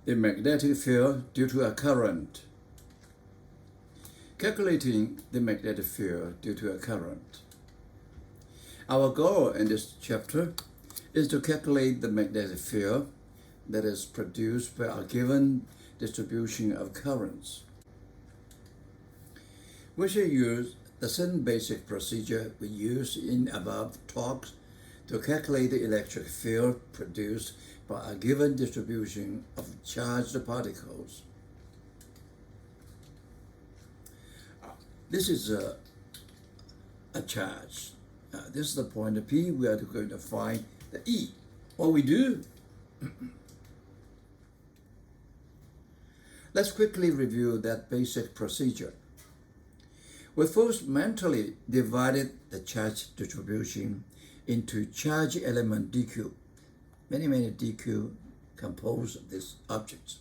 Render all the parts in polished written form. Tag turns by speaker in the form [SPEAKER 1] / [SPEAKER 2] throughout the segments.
[SPEAKER 1] the magnetic field due to a current. Calculating the magnetic field due to a current. Our goal in this chapter is to calculate the magnetic field that is produced by a given distribution of currents. We shall use the same basic procedure we used in above talks to calculate the electric field produced by a given distribution of charged particles. This is a charge. This is the point P. We are going to find the E. What we do, let's quickly review that basic procedure. We first mentally divided the charge distribution into charge element dq. Many dq compose this object,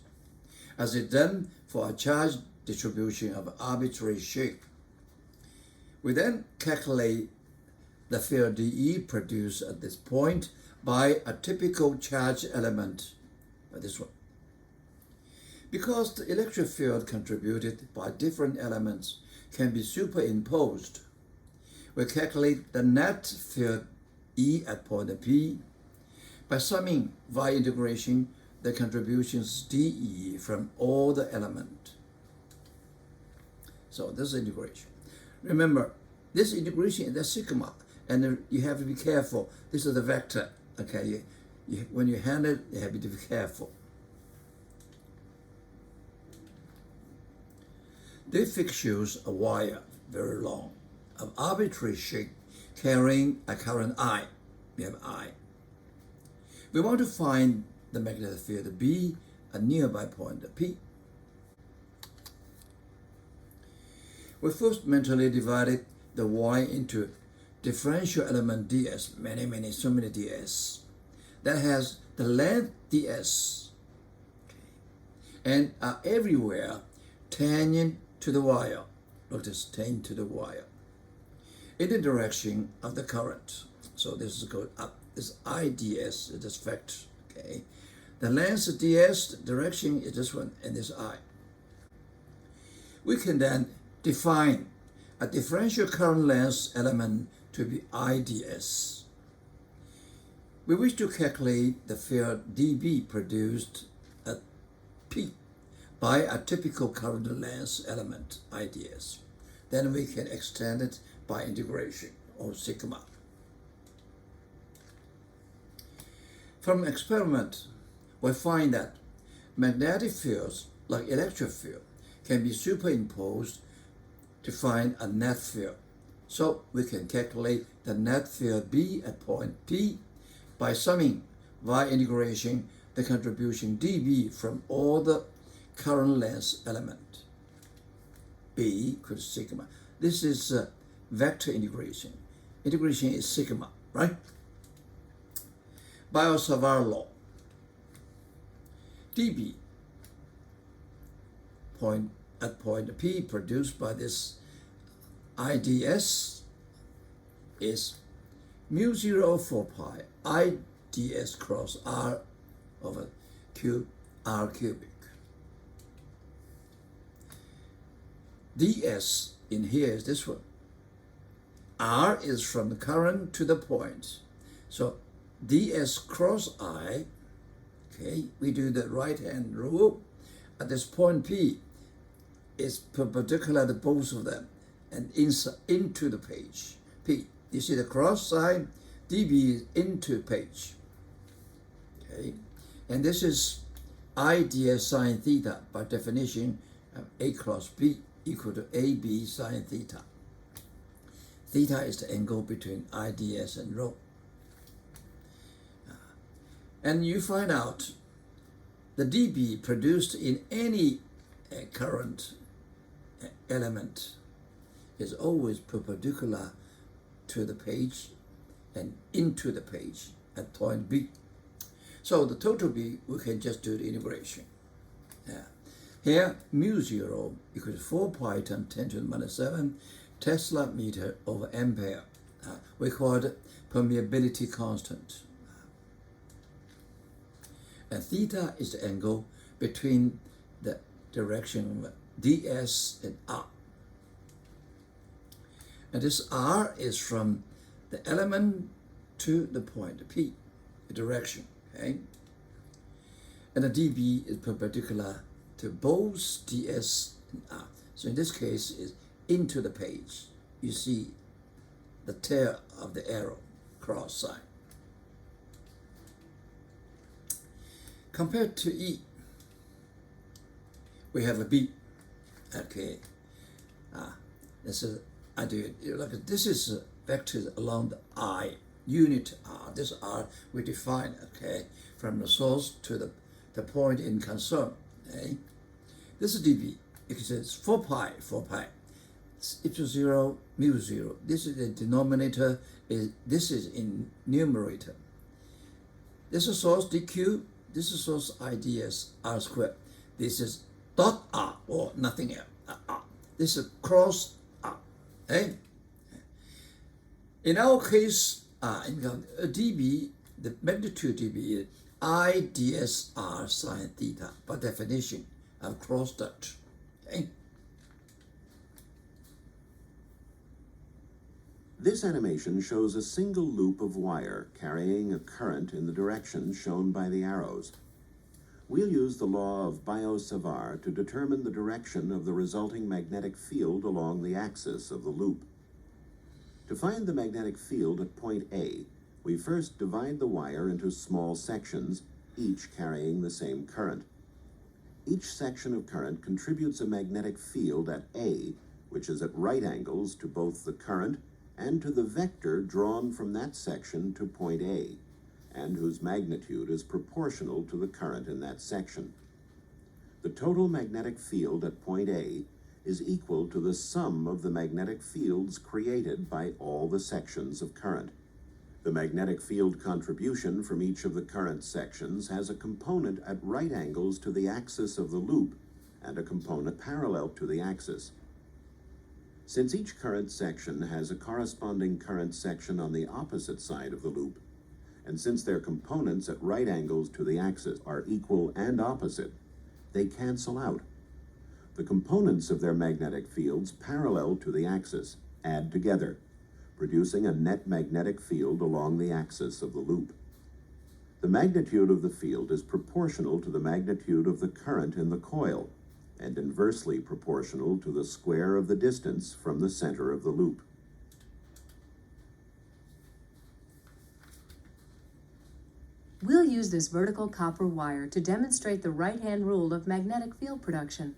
[SPEAKER 1] as is done for a charge distribution of arbitrary shape. We then calculate the field dE produced at this point by a typical charge element, by this one. Because the electric field contributed by different elements can be superimposed, we calculate the net field E at point P by summing via integration the contributions dE from all the elements. So this is integration. Remember, this integration is the sigma, and you have to be careful. This is the vector. Okay, when you handle it, you have to be careful. This fixtures a wire, very long, of arbitrary shape, carrying a current I. We have I. We want to find the magnetic field B, a nearby point P. We first mentally divided the Y into differential element ds, so many ds, that has the length ds, and are everywhere tangent to the wire. Look, this tangent to the wire in the direction of the current. So this is going up. This IDS is this vector. Okay, the length ds direction is this one, and this I. We can then define a differential current length element to be IDS. We wish to calculate the field dB produced at P by a typical current length element, IDS. Then we can extend it by integration, or sigma. From experiment, we find that magnetic fields, like electric field, can be superimposed to find a net field. So we can calculate the net field B at point P by summing via integration the contribution dB from all the current length element. B equals sigma. This is vector integration. Integration is sigma, right? Biot-Savart law. dB at point P produced by this IDS is mu0 4 pi IDS cross R over R cubic. ds in here is this one. R is from the current to the point. So ds cross I, okay, we do the right hand rule. At this point P is perpendicular to both of them and into the page. P, you see the cross sign, dB is into page. Okay, and this is I ds sine theta by definition of A cross B equal to AB sine theta. Theta is the angle between IDS and rho. And you find out the dB produced in any current element is always perpendicular to the page and into the page at point B. So the total B, we can just do the integration. Here, mu0 equals 4 pi times 10 to the minus 7 Tesla meter over ampere. We call it permeability constant. And theta is the angle between the direction ds and r. And this r is from the element to the point P, the direction, okay? And the dB is perpendicular to both ds and r. So in this case, is into the page. You see the tail of the arrow cross sign. Compared to E, we have a B. Okay, this is I do it like this is vectors along the I unit R. This R we define, okay, from the source to the point in concern. Okay, this is dB. It says 4 pi. Epsilon 0, mu 0. This is the denominator. This is in numerator. This is source dq. This is source IDS R squared. This is dot R or nothing else. R. This is cross R. Okay? In our case, in dB, the magnitude dB is IDS R sine theta by definition of cross dot. Okay?
[SPEAKER 2] This animation shows a single loop of wire carrying a current in the direction shown by the arrows. We'll use the law of Biot-Savart to determine the direction of the resulting magnetic field along the axis of the loop. To find the magnetic field at point A, we first divide the wire into small sections, each carrying the same current. Each section of current contributes a magnetic field at A, which is at right angles to both the current and to the vector drawn from that section to point A, and whose magnitude is proportional to the current in that section. The total magnetic field at point A is equal to the sum of the magnetic fields created by all the sections of current. The magnetic field contribution from each of the current sections has a component at right angles to the axis of the loop and a component parallel to the axis. Since each current section has a corresponding current section on the opposite side of the loop, and since their components at right angles to the axis are equal and opposite, they cancel out. The components of their magnetic fields parallel to the axis add together, producing a net magnetic field along the axis of the loop. The magnitude of the field is proportional to the magnitude of the current in the coil, and inversely proportional to the square of the distance from the center of the loop.
[SPEAKER 3] We'll use this vertical copper wire to demonstrate the right-hand rule of magnetic field production.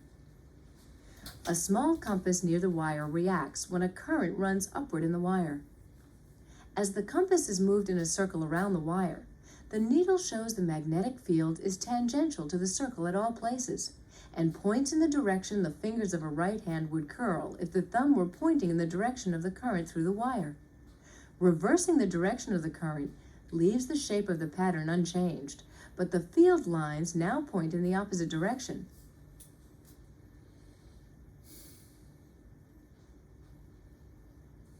[SPEAKER 3] A small compass near the wire reacts when a current runs upward in the wire. As the compass is moved in a circle around the wire, the needle shows the magnetic field is tangential to the circle at all places, and points in the direction the fingers of a right hand would curl if the thumb were pointing in the direction of the current through the wire. Reversing the direction of the current leaves the shape of the pattern unchanged, but the field lines now point in the opposite direction.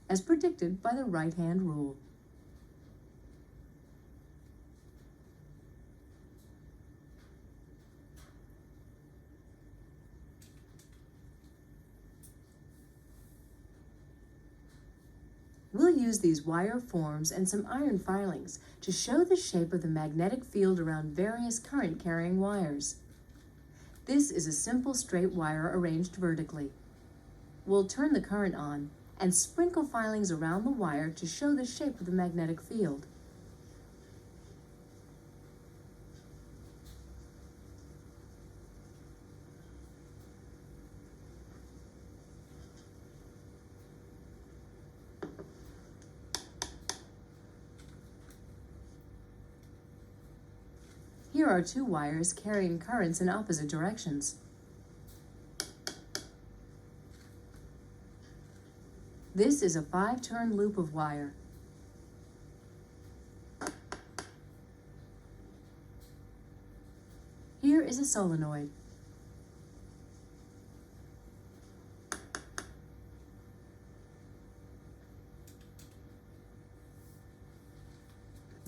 [SPEAKER 3] As predicted by the right-hand rule. We'll use these wire forms and some iron filings to show the shape of the magnetic field around various current-carrying wires. This is a simple straight wire arranged vertically. We'll turn the current on and sprinkle filings around the wire to show the shape of the magnetic field. Here are two wires carrying currents in opposite directions. This is a 5-turn loop of wire. Here is a solenoid.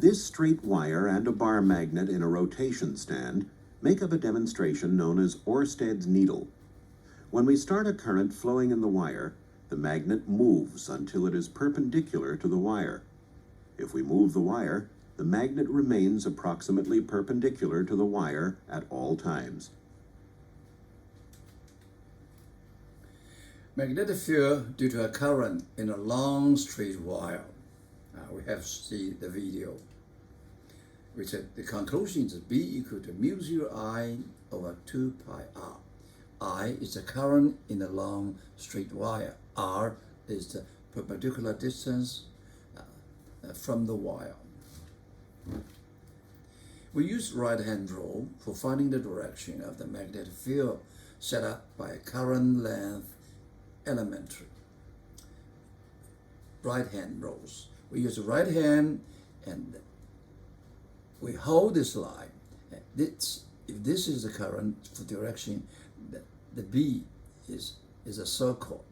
[SPEAKER 2] This straight wire and a bar magnet in a rotation stand Make up a demonstration known as Oersted's needle. When we start a current flowing in the wire, the magnet moves until it is perpendicular to the wire. If we move the wire, the magnet remains approximately perpendicular to the wire at all times.
[SPEAKER 1] Magnetic field due to a current in a long straight wire. We have seen the video. We said the conclusion is B equal to mu 0 I over 2 pi r. I is the current in a long straight wire. R is the perpendicular distance from the wire. We use right-hand rule for finding the direction of the magnetic field set up by a current length elementary. Right-hand rules. We use the right hand and we hold this line. If this is the current for direction, the B is a circle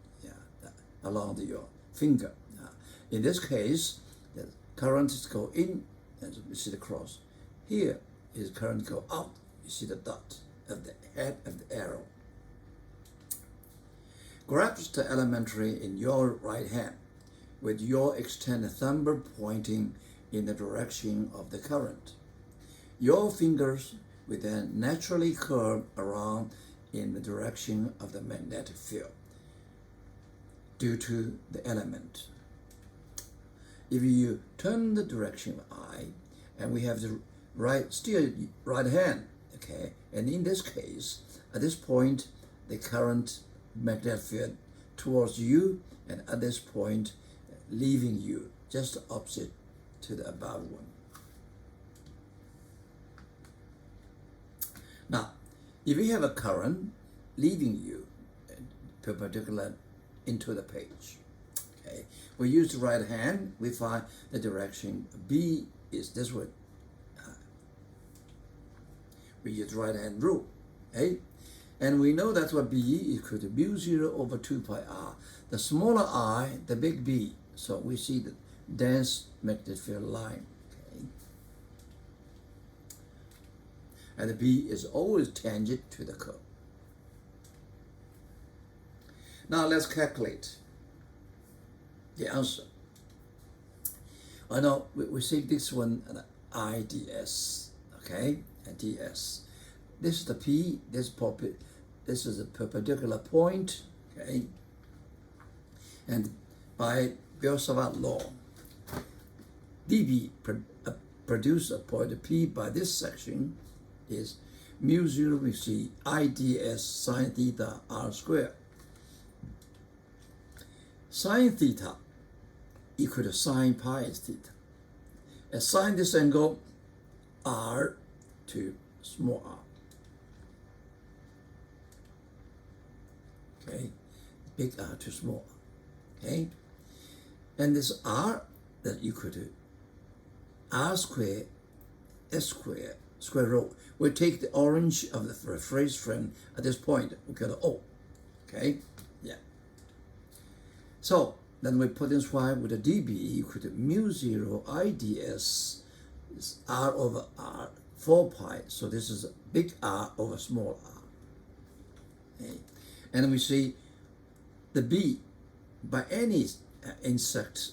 [SPEAKER 1] along your finger. In this case, the current is go in, and you see the cross. Here is current go out. You see the dot of the head of the arrow. Grasp the elementary in your right hand, with your extended thumb pointing in the direction of the current. Your fingers will then naturally curve around in the direction of the magnetic field due to the element. If you turn the direction of I, and we have the still right hand, okay, and in this case, at this point, the current magnetic field towards you, and at this point, leaving you, just opposite to the above one. Now, if you have a current leaving you perpendicular into the page, okay, we use the right hand, we find the direction B is this way. We use right hand rule, okay? And we know that's what B equal to mu 0 over 2 pi r. The smaller I, the big B. So we see the dense magnetic field line, okay? And the B is always tangent to the curve. Now let's calculate the answer. I know we see this one IDS, okay, and DS. This is the P, this is a perpendicular point, okay, and by Biot-Savart law, dB produce a point P by this section is mu 0, we see IDS sine theta r squared. Sine theta equal to sine pi theta. Assign this angle r to small r. Okay, big R to small r. Okay, and this r that equal to r squared s squared square root. We take the orange of the phrase frame at this point. We get an O. Okay, yeah. So then we put this y with a dB equal to mu 0 IDS is r over r 4 pi. So this is a big R over small r. Okay. And we see the B by any insect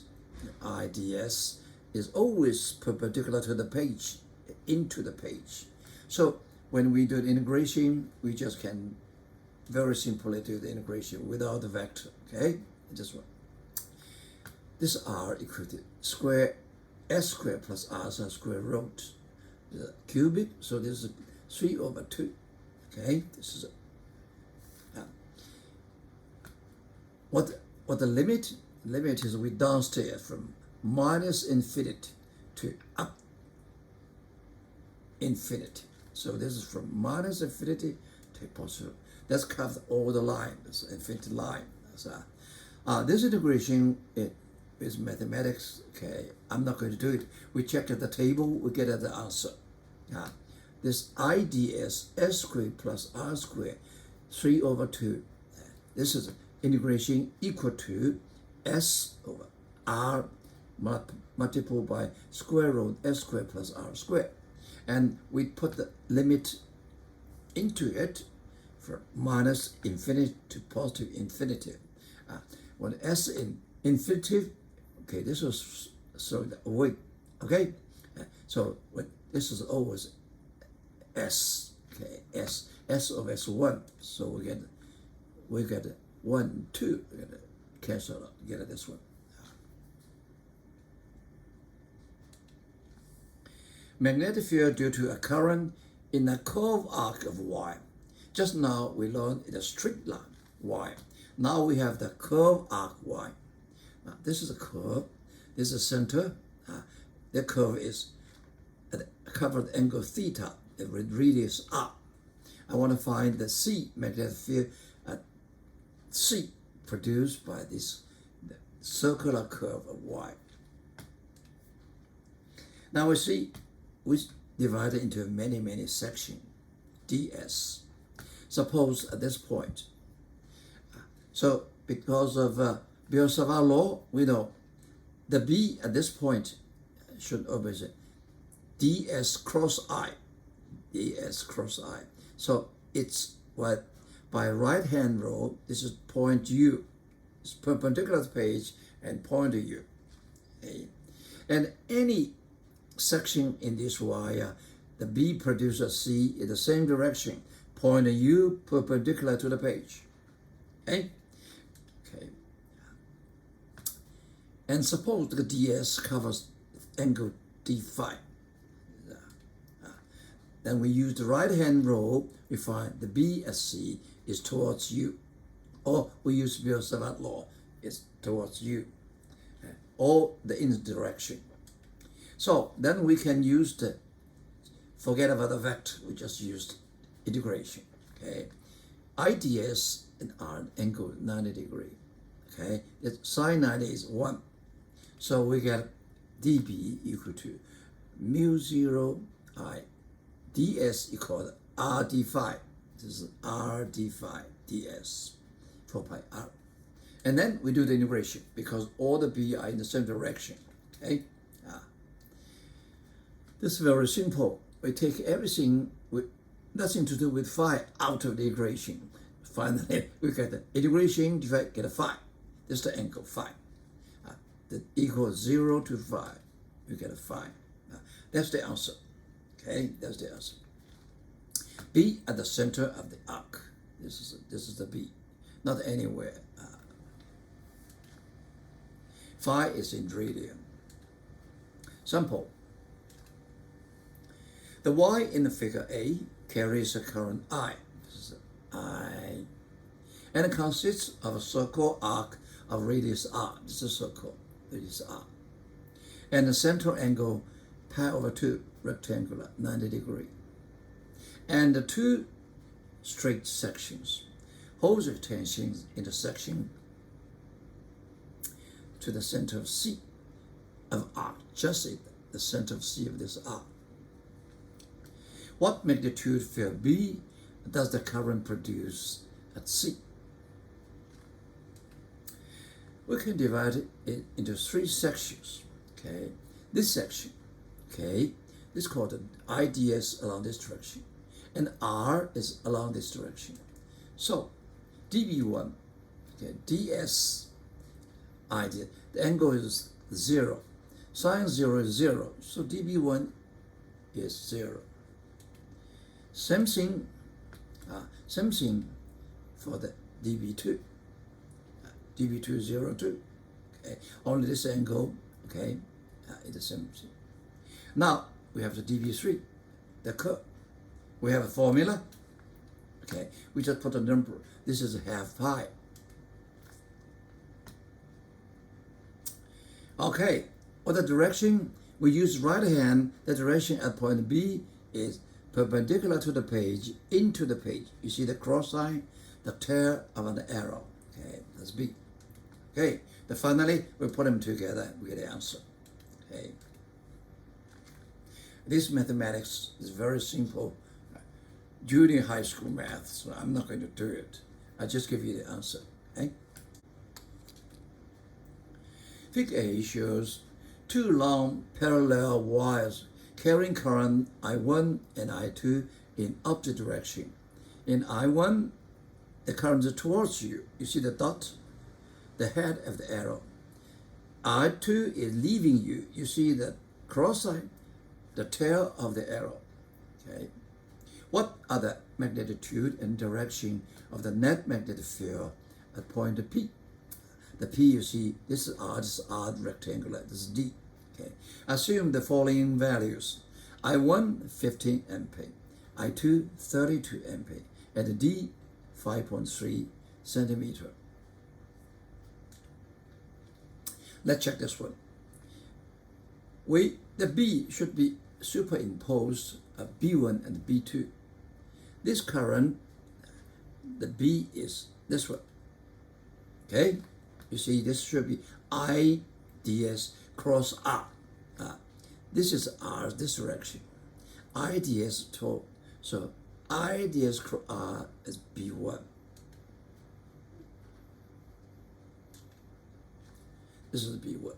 [SPEAKER 1] IDS is always perpendicular to the page, into the page. So when we do the integration, we just can very simply do the integration without the vector, okay? Just one. This R equal to square S squared plus R square root. Cubic, so this is 3 over 2, okay? This is what the limit is we downstairs from minus infinity to up infinity. So this is from minus infinity to positive. That's covers all the line, this infinity line. So, this integration is mathematics, okay? I'm not going to do it. We check at the table, we get at the answer. This IDS S squared plus R squared 3 over 2. This is integration equal to S over R multiplied by square root S squared plus R squared. And we put the limit into it from minus infinity to positive infinity. When s in infinitive, okay, this was so the weight, okay? So when this is always s, okay, s of s1, so we get 1, 2, we get cancel out, get this one. Magnetic field due to a current in a curved arc of y. Just now we learned the straight line y. Now we have the curved arc y. Now this is a curve. This is a center. The curve is at the covered angle theta. The radius r. I want to find the C magnetic field at C produced by this circular curve of y. Now we see we divide it into many sections, ds. Suppose at this point, so because of Biot-Savart law, we know the B at this point should always be ds cross I, ds cross I. So it's what by right hand rule, this is point U, it's perpendicular to the page and point to U. Okay? And any section in this wire, the B produces C in the same direction, point U perpendicular to the page. Okay? Okay. And suppose the ds covers angle d phi. Then we use the right hand rule, we find the B as C is towards U. Or we use Biot-Savart law, it's towards U. Or the in direction. So then we can use the, forget about the vector, we just used integration. Okay, IDS and R angle 90 degree. Okay, sine 90 is 1. So we get dB equal to mu 0 I ds equal to r d phi. This is r d phi ds 4 pi r. And then we do the integration because all the B are in the same direction. Okay. This is very simple. We take everything with nothing to do with phi out of the integration. Finally, we get the integration divide, get a phi. This is the angle phi. That equals 0 to phi. We get a phi. That's the answer. Okay, that's the answer. B at the center of the arc. This is the B, not anywhere. Phi is in radian. Sample. The Y in the figure A carries a current I. This is I. And it consists of a circle arc of radius r. This is a circle, radius r. And the central angle pi over 2, rectangular, 90 degree. And the two straight sections, whose extensions intersection to the center of C of R, just at the center of C of this R. What magnitude field B does the current produce at C? We can divide it into 3 sections. Okay, this section, okay, this is called the IDS along this direction, and R is along this direction. So dB1, okay, ds IDS, the angle is 0. Sine 0 is 0, so dB1 is 0. Same thing for the dB2. dB2 is 0 too. Okay, only this angle, okay, is the same thing. Now we have the dB3, the curve. We have a formula. Okay, we just put a number. This is half pi. Okay, what the direction? We use right hand. The direction at point B is perpendicular to the page, into the page. You see the cross sign, the tail of an arrow. Okay, that's B. Okay, then finally we put them together, we get the answer. Okay. This mathematics is very simple. Junior high school math, so I'm not going to do it. I'll just give you the answer. Okay? Figure A shows 2 long parallel wires carrying current I1 and I2 in opposite direction. In I1, the current is towards you. You see the dot, the head of the arrow. I2 is leaving you. You see the cross line, the tail of the arrow. Okay. What are the magnitude and direction of the net magnetic field at point P? The P, you see, this is R rectangular, this is D. Okay. Assume the following values. I1, 15 ampere. I2, 32 ampere. And D, 5.3 centimeter. Let's check this one. The B should be superimposed at B1 and B2. This current, the B is this one. Okay? You see, this should be I ds cross R. This is R, this direction. I ds to, so I ds cross R is B1. This is B1.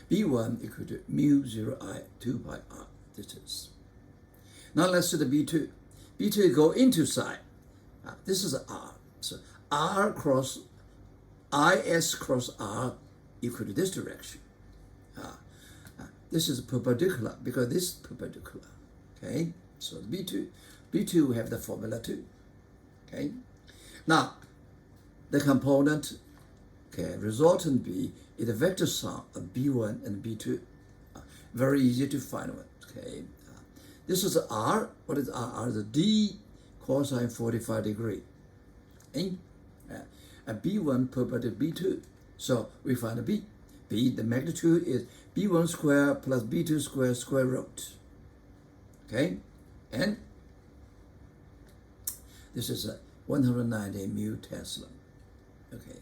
[SPEAKER 1] B1 equal to mu 0I 2 pi R distance. Now let's do the B2. B2 go into side. This is R. So R cross IS cross R equal to this direction. This is perpendicular because this is perpendicular. Okay, so B2 we have the formula too. Okay, now the component, okay, resultant B is the vector sum of B1 and B2. Very easy to find one. Okay, this is R. What is R? R is the D cosine 45 degree. Okay? And B1 perpendicular B2. So we find the B. B, the magnitude is B1 square plus B2 square square root. Okay? And this is a 190 mu Tesla. Okay.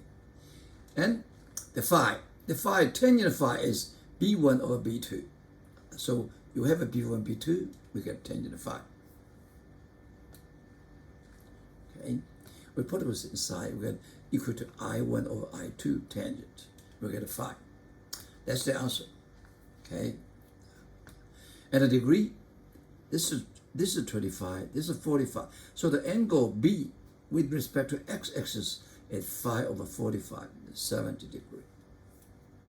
[SPEAKER 1] And the phi tangent phi is B1 over B2. So you have a B1, B2, we get tangent phi. Okay. We put it inside, we get equal to I1 over I2 tangent. We get a phi. That's the answer. Okay. And the degree, this is 25, this is 45. So the angle B with respect to x-axis is phi over 45, 70 degree.